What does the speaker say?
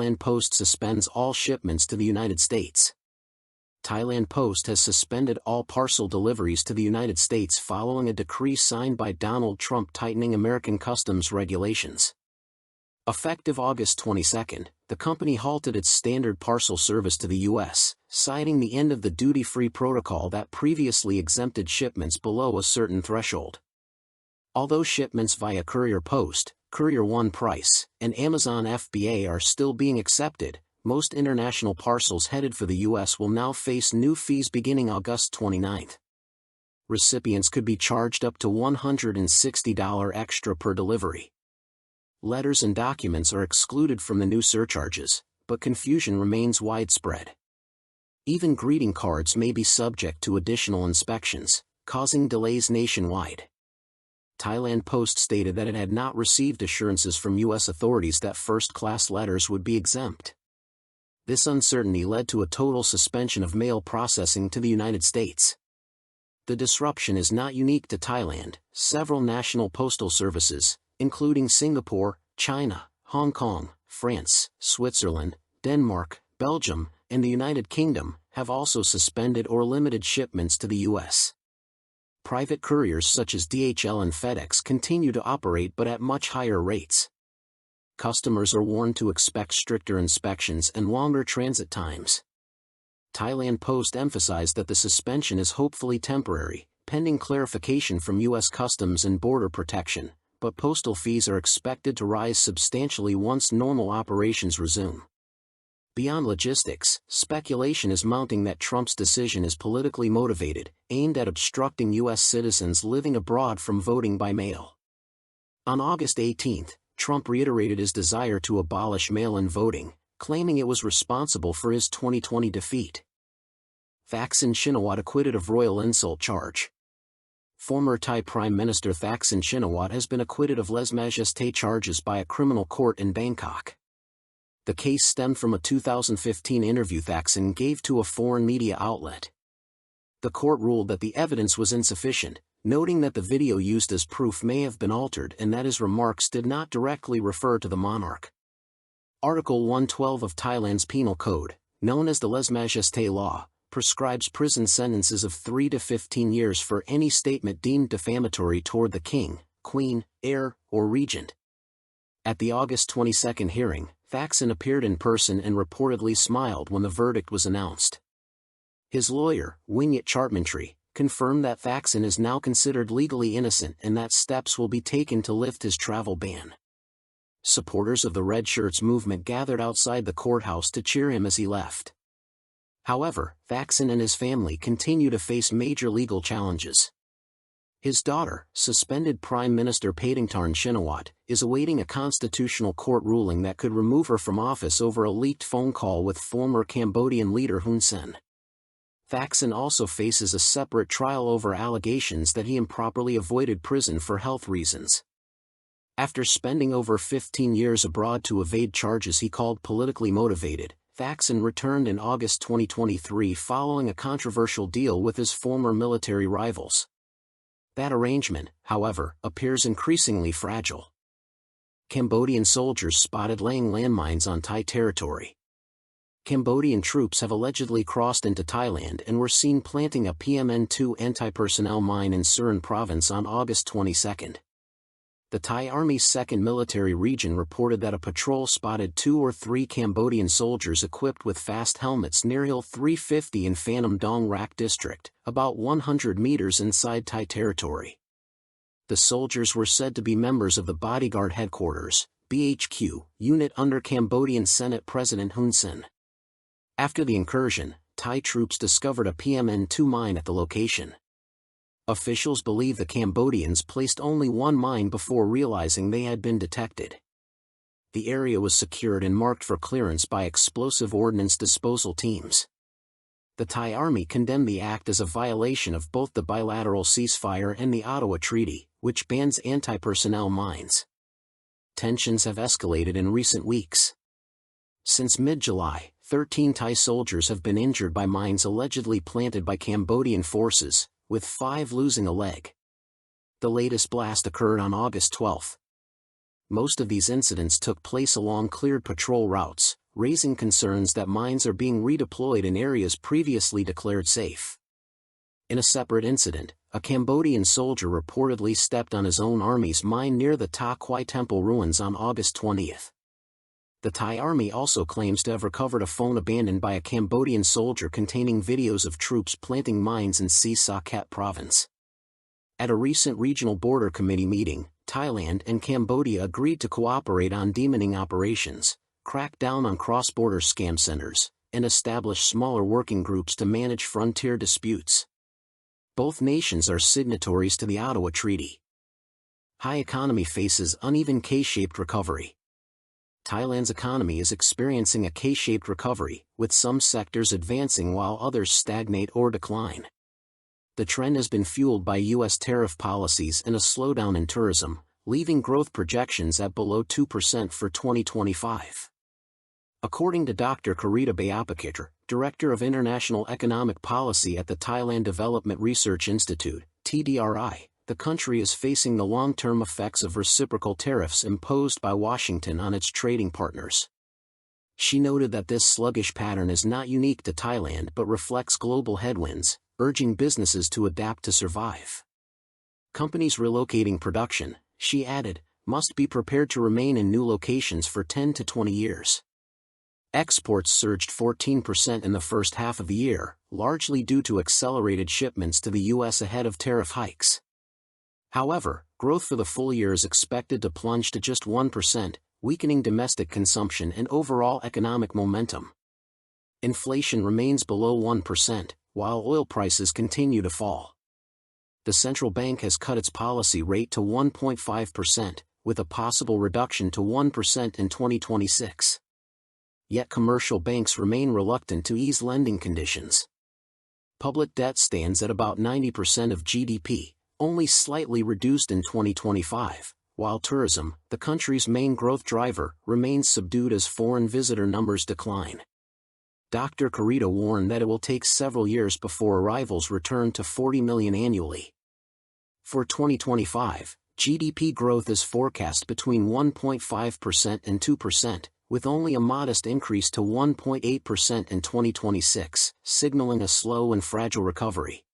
Thailand Post suspends all shipments to the United States. Thailand Post has suspended all parcel deliveries to the United States following a decree signed by Donald Trump tightening American customs regulations. Effective August 22, the company halted its standard parcel service to the U.S., citing the end of the duty-free protocol that previously exempted shipments below a certain threshold. Although shipments via Courier Post, Courier One Price, and Amazon FBA are still being accepted, most international parcels headed for the U.S. will now face new fees beginning August 29. Recipients could be charged up to $160 extra per delivery. Letters and documents are excluded from the new surcharges, but confusion remains widespread. Even greeting cards may be subject to additional inspections, causing delays nationwide. Thailand Post stated that it had not received assurances from U.S. authorities that first-class letters would be exempt. This uncertainty led to a total suspension of mail processing to the United States. The disruption is not unique to Thailand. Several national postal services, including Singapore, China, Hong Kong, France, Switzerland, Denmark, Belgium, and the United Kingdom, have also suspended or limited shipments to the U.S. Private couriers such as DHL and FedEx continue to operate but at much higher rates. Customers are warned to expect stricter inspections and longer transit times. Thailand Post emphasized that the suspension is hopefully temporary, pending clarification from U.S. Customs and Border Protection, but postal fees are expected to rise substantially once normal operations resume. Beyond logistics, speculation is mounting that Trump's decision is politically motivated, aimed at obstructing U.S. citizens living abroad from voting by mail. On August 18, Trump reiterated his desire to abolish mail-in voting, claiming it was responsible for his 2020 defeat. Thaksin Shinawatra acquitted of royal insult charge. Former Thai Prime Minister Thaksin Shinawatra has been acquitted of lèse-majesté charges by a criminal court in Bangkok. The case stemmed from a 2015 interview Thaksin gave to a foreign media outlet. The court ruled that the evidence was insufficient, noting that the video used as proof may have been altered and that his remarks did not directly refer to the monarch. Article 112 of Thailand's Penal Code, known as the lèse-majesté law, prescribes prison sentences of 3 to 15 years for any statement deemed defamatory toward the king, queen, heir, or regent. At the August 22 hearing, Thaksin appeared in person and reportedly smiled when the verdict was announced. His lawyer, Winyat Chartmantry, confirmed that Thaksin is now considered legally innocent and that steps will be taken to lift his travel ban. Supporters of the Red Shirts movement gathered outside the courthouse to cheer him as he left. However, Thaksin and his family continue to face major legal challenges. His daughter, suspended Prime Minister Paetongtarn Shinawatra, is awaiting a constitutional court ruling that could remove her from office over a leaked phone call with former Cambodian leader Hun Sen. Thaksin also faces a separate trial over allegations that he improperly avoided prison for health reasons. After spending over 15 years abroad to evade charges he called politically motivated, Thaksin returned in August 2023 following a controversial deal with his former military rivals. That arrangement, however, appears increasingly fragile. Cambodian soldiers spotted laying landmines on Thai territory. Cambodian troops have allegedly crossed into Thailand and were seen planting a PMN-2 anti-personnel mine in Surin province on August 22. The Thai Army's 2nd Military Region reported that a patrol spotted 2 or 3 Cambodian soldiers equipped with fast helmets near Hill 350 in Phanom Dong Rak district, about 100 meters inside Thai territory. The soldiers were said to be members of the Bodyguard Headquarters, BHQ, unit under Cambodian Senate President Hun Sen. After the incursion, Thai troops discovered a PMN-2 mine at the location. Officials believe the Cambodians placed only one mine before realizing they had been detected. The area was secured and marked for clearance by explosive ordnance disposal teams. The Thai Army condemned the act as a violation of both the bilateral ceasefire and the Ottawa Treaty, which bans anti-personnel mines. Tensions have escalated in recent weeks. Since mid-July, 13 Thai soldiers have been injured by mines allegedly planted by Cambodian forces, with 5 losing a leg. The latest blast occurred on August 12. Most of these incidents took place along cleared patrol routes, raising concerns that mines are being redeployed in areas previously declared safe. In a separate incident, a Cambodian soldier reportedly stepped on his own army's mine near the Ta Kwai Temple ruins on August 20. The Thai army also claims to have recovered a phone abandoned by a Cambodian soldier containing videos of troops planting mines in Si Sa Ket province. At a recent regional border committee meeting, Thailand and Cambodia agreed to cooperate on demining operations, crack down on cross-border scam centers, and establish smaller working groups to manage frontier disputes. Both nations are signatories to the Ottawa Treaty. Thai economy faces uneven K-shaped recovery. Thailand's economy is experiencing a K-shaped recovery, with some sectors advancing while others stagnate or decline. The trend has been fueled by U.S. tariff policies and a slowdown in tourism, leaving growth projections at below 2% for 2025. According to Dr. Karita Bayapakiter, Director of International Economic Policy at the Thailand Development Research Institute, TDRI, the country is facing the long-term effects of reciprocal tariffs imposed by Washington on its trading partners. She noted that this sluggish pattern is not unique to Thailand but reflects global headwinds, urging businesses to adapt to survive. Companies relocating production, she added, must be prepared to remain in new locations for 10 to 20 years. Exports surged 14% in the first half of the year, largely due to accelerated shipments to the U.S. ahead of tariff hikes. However, growth for the full year is expected to plunge to just 1%, weakening domestic consumption and overall economic momentum. Inflation remains below 1%, while oil prices continue to fall. The central bank has cut its policy rate to 1.5%, with a possible reduction to 1% in 2026. Yet commercial banks remain reluctant to ease lending conditions. Public debt stands at about 90% of GDP, only slightly reduced in 2025, while tourism, the country's main growth driver, remains subdued as foreign visitor numbers decline. Dr. Karita warned that it will take several years before arrivals return to 40 million annually. For 2025, GDP growth is forecast between 1.5% and 2%, with only a modest increase to 1.8% in 2026, signaling a slow and fragile recovery.